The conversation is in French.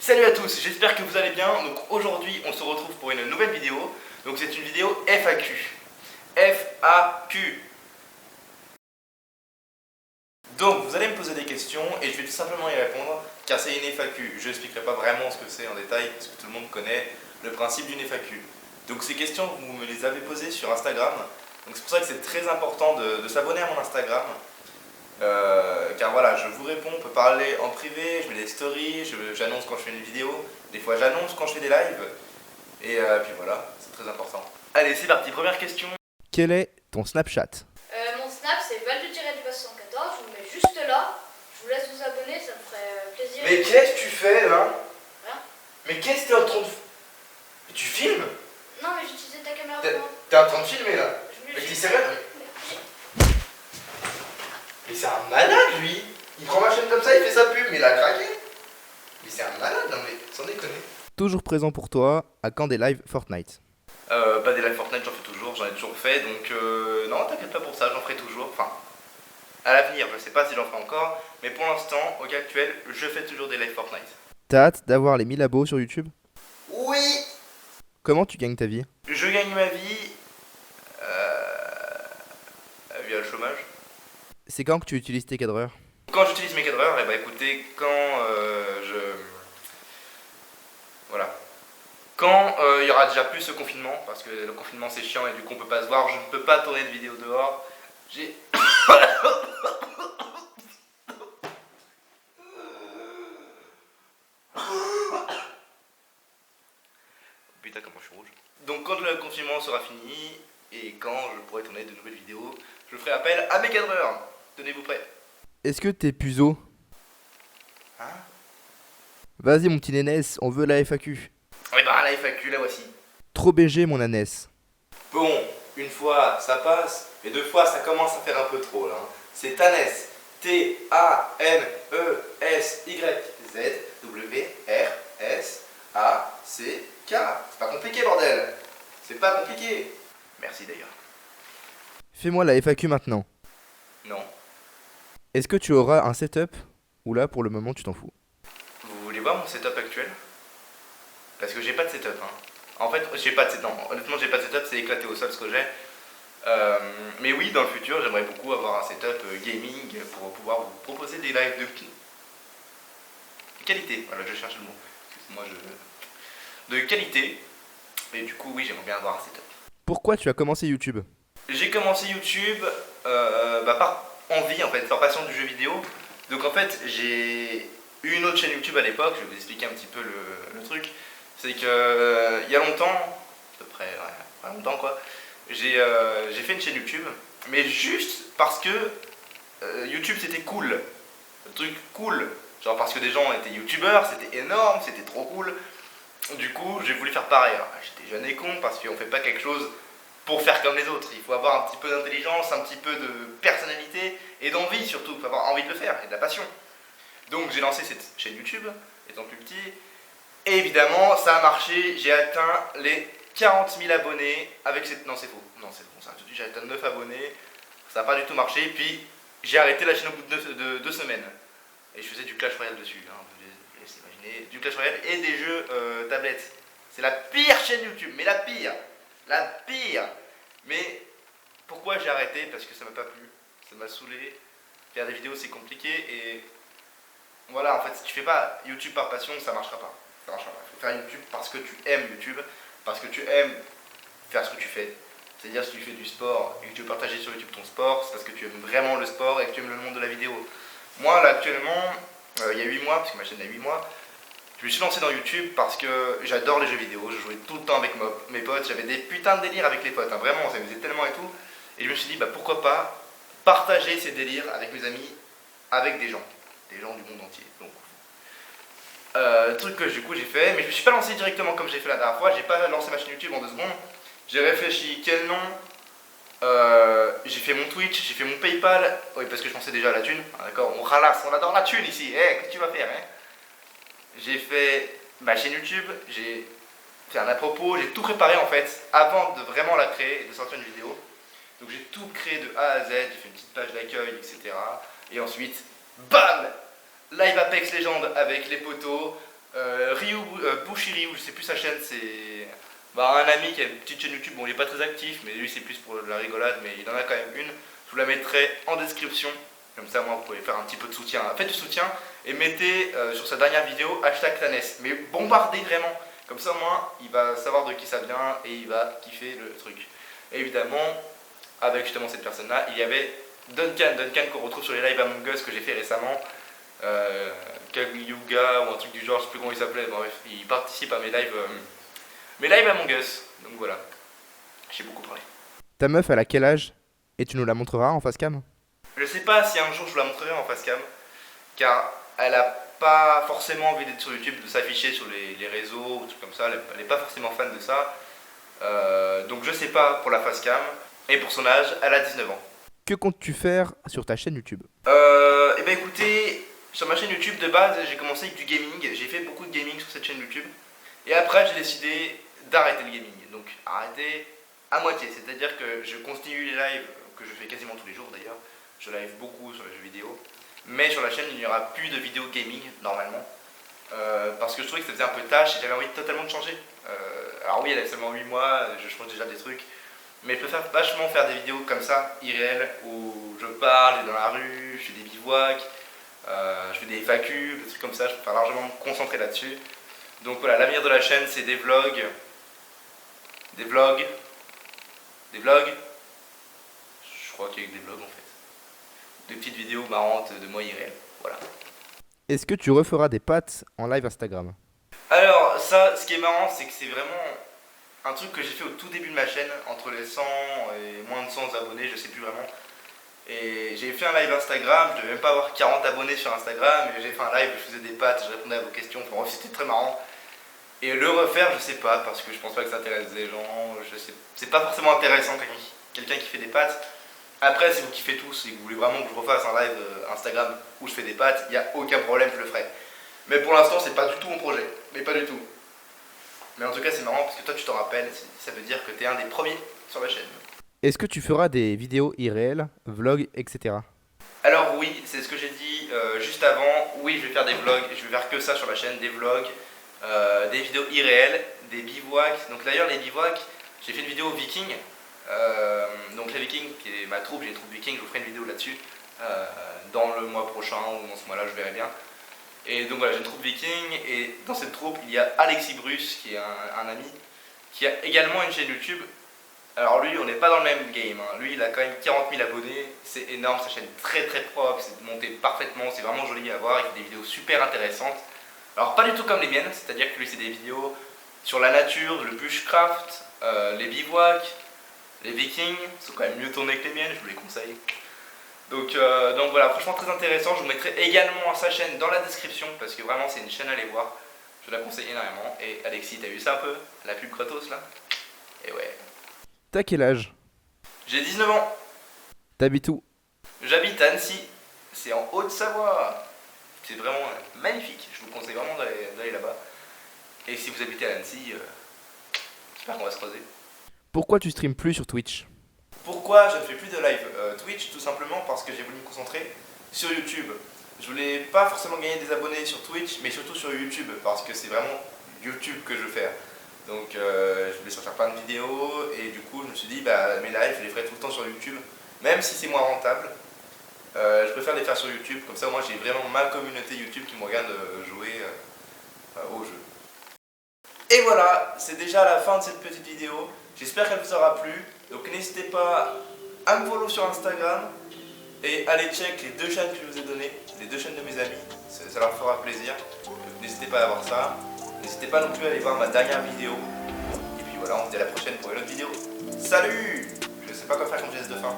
Salut à tous, j'espère que vous allez bien. Donc aujourd'hui on se retrouve pour une nouvelle vidéo. Donc c'est une vidéo FAQ. FAQ. Donc vous allez me poser des questions et je vais tout simplement y répondre car c'est une FAQ. Je n'expliquerai pas vraiment ce que c'est en détail parce que tout le monde connaît le principe d'une FAQ. Donc ces questions vous me les avez posées sur Instagram. Donc c'est pour ça que c'est très important de s'abonner à mon Instagram. Car voilà, je vous réponds, on peut parler en privé, je mets des stories, j'annonce quand je fais une vidéo, des fois j'annonce quand je fais des lives, et puis voilà, c'est très important. Allez, c'est parti, première question. Quel est ton Snapchat? Mon snap c'est Val-de-Tiré-du-Bas 114, je vous mets juste là, je vous laisse vous abonner, ça me ferait plaisir. Mais qu'est-ce que tu fais là? Hein? Mais qu'est-ce que tu es en train de faire? Tu filmes? Non mais j'utilisais ta caméra T'es pour moi. en train de filmer là? Je Mais voulais t'es juste- sérieux? Mais c'est un malade lui! Il prend ma chaîne comme ça, il fait sa pub, mais il a craqué! Mais c'est un malade, non mais sans déconner. Toujours présent pour toi à quand des lives Fortnite? Bah des lives Fortnite j'en fais toujours, j'en ai toujours fait, donc non t'inquiète pas pour ça, j'en ferai toujours, enfin à l'avenir, je sais pas si j'en ferai encore, mais pour l'instant, au cas actuel, je fais toujours des lives Fortnite. T'as hâte d'avoir les 1000 abos sur YouTube? Oui! Comment tu gagnes ta vie? Je gagne ma vie via le chômage. C'est quand que tu utilises tes cadreurs? Quand j'utilise mes cadreurs, et bah écoutez, quand voilà. Quand il y aura déjà plus ce confinement, parce que le confinement c'est chiant et du coup on peut pas se voir, je ne peux pas tourner de vidéos dehors. J'ai... Putain comment je suis rouge. Donc quand le confinement sera fini, et quand je pourrai tourner de nouvelles vidéos, je ferai appel à mes cadreurs. Tenez-vous prêts. Est-ce que t'es puceau? Hein? Vas-y mon petit nénès, on veut la FAQ. Et bah la FAQ la voici. Trop BG mon ânesse. Bon, une fois ça passe, mais deux fois ça commence à faire un peu trop là. Hein. C'est Tanès. T-A-N-E-S-Y-Z-W-R-S-A-C-K. C'est pas compliqué bordel. C'est pas compliqué. Merci d'ailleurs. Fais-moi la FAQ maintenant. Non. Est-ce que tu auras un setup? Ou là pour le moment tu t'en fous? Vous voulez voir mon setup actuel? Parce que j'ai pas de setup. Hein. En fait, j'ai pas de setup. Non, honnêtement, j'ai pas de setup, c'est éclaté au sol ce que j'ai. Mais oui, dans le futur, j'aimerais beaucoup avoir un setup gaming pour pouvoir vous proposer des lives de qualité. Voilà, je cherche le mot. Excuse-moi, de qualité. Et du coup, oui, j'aimerais bien avoir un setup. Pourquoi tu as commencé YouTube? J'ai commencé YouTube par envie, en fait, par passion du jeu vidéo. Donc en fait, j'ai eu une autre chaîne YouTube à l'époque, je vais vous expliquer un petit peu le truc. C'est que il y a longtemps, à peu près, ouais, pas longtemps quoi, j'ai fait une chaîne YouTube, mais juste parce que YouTube c'était cool. Le truc cool, genre parce que des gens étaient youtubeurs, c'était énorme, c'était trop cool. Du coup, j'ai voulu faire pareil. Alors, j'étais jeune et con parce qu'on fait pas quelque chose pour faire comme les autres. Il faut avoir un petit peu d'intelligence, un petit peu de personnalité et d'envie surtout. Il faut avoir envie de le faire et de la passion. Donc j'ai lancé cette chaîne YouTube, étant plus petit. Et évidemment, ça a marché. J'ai atteint les 40 000 abonnés avec cette... Non, c'est faux. Non, c'est bon, ça. J'ai atteint 9 abonnés. Ça n'a pas du tout marché. Puis j'ai arrêté la chaîne au bout de 2 semaines. Et je faisais du Clash Royale dessus. Hein. Vous laissez imaginer. Du Clash Royale et des jeux tablettes. C'est la pire chaîne YouTube. Mais la pire. La pire. Mais pourquoi j'ai arrêté? Parce que ça m'a pas plu. Ça m'a saoulé. Faire des vidéos, c'est compliqué. Et voilà, en fait, si tu fais pas YouTube par passion, ça marchera pas. Ça marchera pas. Il faut faire YouTube parce que tu aimes YouTube. Parce que tu aimes faire ce que tu fais. C'est-à-dire si tu fais du sport et que tu veux partager sur YouTube ton sport, c'est parce que tu aimes vraiment le sport et que tu aimes le monde de la vidéo. Moi là actuellement, il y a 8 mois, parce que ma chaîne a 8 mois, je me suis lancé dans YouTube parce que j'adore les jeux vidéo, je jouais tout le temps avec mes potes, j'avais des putains de délires avec les potes, hein, vraiment, on s'amusait tellement et tout. Et je me suis dit, bah pourquoi pas partager ces délires avec mes amis, avec des gens du monde entier. Donc, truc que du coup j'ai fait, mais je me suis pas lancé directement comme j'ai fait la dernière fois, j'ai pas lancé ma chaîne YouTube en 2 secondes. J'ai réfléchi quel nom, j'ai fait mon Twitch, j'ai fait mon Paypal, oui parce que je pensais déjà à la thune, ah, d'accord, on ralasse, on adore la thune ici, qu'est-ce que tu vas faire hein. J'ai fait ma chaîne YouTube, j'ai fait un à propos, j'ai tout préparé en fait, avant de vraiment la créer et de sortir une vidéo. Donc j'ai tout créé de A à Z, j'ai fait une petite page d'accueil, etc. Et ensuite, BAM! Live Apex Legends avec les potos, Bushi Ryu, je sais plus sa chaîne, c'est un ami qui a une petite chaîne YouTube, bon il est pas très actif, mais lui c'est plus pour la rigolade, mais il en a quand même une. Je vous la mettrai en description, comme ça moi vous pouvez faire un petit peu de soutien. Faites du soutien et mettez sur sa dernière vidéo #Tanes, mais bombardez vraiment, comme ça au moins il va savoir de qui ça vient et il va kiffer le truc. Et évidemment, avec justement cette personne là, il y avait Duncan qu'on retrouve sur les lives Among Us que j'ai fait récemment. Kaguya ou un truc du genre, je sais plus comment il s'appelait, bref, il participe à mes lives Among Us, donc voilà, j'ai beaucoup parlé. Ta meuf, elle a quel âge? Et tu nous la montreras en face cam? Je sais pas si un jour je vous la montrerai en face cam, car elle a pas forcément envie d'être sur YouTube, de s'afficher sur les réseaux ou trucs comme ça, elle est pas forcément fan de ça, donc je sais pas pour la face cam, et pour son âge, elle a 19 ans. Que comptes-tu faire sur ta chaîne YouTube? Eh ben écoutez, sur ma chaîne YouTube de base, j'ai commencé avec du gaming, j'ai fait beaucoup de gaming sur cette chaîne YouTube, et après j'ai décidé d'arrêter le gaming, donc arrêter à moitié, c'est-à-dire que je continue les lives, que je fais quasiment tous les jours d'ailleurs, je live beaucoup sur les jeux vidéo, mais sur la chaîne il n'y aura plus de vidéos gaming normalement, parce que je trouvais que ça faisait un peu tâche et j'avais envie totalement de changer. Alors oui, elle a seulement 8 mois, je change déjà des trucs, mais je préfère vachement faire des vidéos comme ça, irréelles, où je parle dans la rue, je fais des bivouacs, je fais des FAQ, des trucs comme ça, je préfère largement me concentrer là-dessus. Donc voilà, l'avenir de la chaîne c'est des vlogs, je crois qu'il y a eu des vlogs en fait, des petites vidéos marrantes de moi irréel, voilà. Est-ce que tu referas des pâtes en live Instagram? Alors ça, ce qui est marrant c'est que c'est vraiment un truc que j'ai fait au tout début de ma chaîne, entre les 100 et moins de 100 abonnés, je sais plus vraiment. Et j'ai fait un live Instagram, je devais même pas avoir 40 abonnés sur Instagram, et j'ai fait un live, je faisais des pâtes, je répondais à vos questions, enfin bref, c'était très marrant. Et le refaire, je sais pas, parce que je pense pas que ça intéresse des gens, je sais, c'est pas forcément intéressant quelqu'un qui fait des pâtes. Après, si vous kiffez tous et que vous voulez vraiment que je refasse un live Instagram où je fais des pâtes, il n'y a aucun problème, je le ferai. Mais pour l'instant, c'est pas du tout mon projet, mais pas du tout. Mais en tout cas, c'est marrant parce que toi, tu t'en rappelles, ça veut dire que t'es un des premiers sur la chaîne. Est-ce que tu feras des vidéos irréelles, vlogs, etc.? Alors oui, c'est ce que j'ai dit juste avant. Oui, je vais faire des vlogs, je vais faire que ça sur la chaîne, des vlogs, des vidéos irréelles, des bivouacs. Donc d'ailleurs les bivouacs, j'ai fait une vidéo viking. Donc les vikings, qui est ma troupe, j'ai une troupe viking, je vous ferai une vidéo là-dessus dans le mois prochain ou dans ce mois-là, je verrai bien. Et donc voilà, j'ai une troupe viking et dans cette troupe il y a Alexis Bruce qui est un ami qui a également une chaîne YouTube. Alors lui, on n'est pas dans le même game, hein. Lui il a quand même 40 000 abonnés, c'est énorme, sa chaîne est très très propre, c'est monté parfaitement, c'est vraiment joli à voir, il fait des vidéos super intéressantes. Alors pas du tout comme les miennes, c'est-à-dire que lui c'est des vidéos sur la nature, le bushcraft, les bivouacs, les vikings, sont quand même mieux tournés que les miennes, je vous les conseille. Donc voilà, franchement très intéressant, je vous mettrai également sa chaîne dans la description, parce que vraiment c'est une chaîne à aller voir, je la conseille énormément. Et Alexis, t'as vu ça un peu, la pub gratos là? Et ouais. T'as quel âge? J'ai 19 ans. T'habites où? J'habite à Annecy, c'est en Haute-Savoie. C'est vraiment magnifique, je vous conseille vraiment d'aller là-bas. Et si vous habitez à Annecy, j'espère qu'on va se croiser. Pourquoi tu streams plus sur Twitch? Pourquoi je ne fais plus de live Twitch? Tout simplement parce que j'ai voulu me concentrer sur YouTube. Je voulais pas forcément gagner des abonnés sur Twitch, mais surtout sur YouTube, parce que c'est vraiment YouTube que je veux faire. Donc je voulais sortir plein de vidéos, et du coup je me suis dit, bah, mes lives je les ferai tout le temps sur YouTube, même si c'est moins rentable. Je préfère les faire sur YouTube, comme ça moi j'ai vraiment ma communauté YouTube qui me regarde jouer au jeu. Et voilà, c'est déjà la fin de cette petite vidéo, j'espère qu'elle vous aura plu, donc n'hésitez pas à me follow sur Instagram, et allez check les 2 chaînes que je vous ai données, les 2 chaînes de mes amis, ça leur fera plaisir, n'hésitez pas à voir ça, n'hésitez pas non plus à aller voir ma dernière vidéo, et puis voilà, on se dit à la prochaine pour une autre vidéo. Salut! Je sais pas quoi faire comme geste de fin.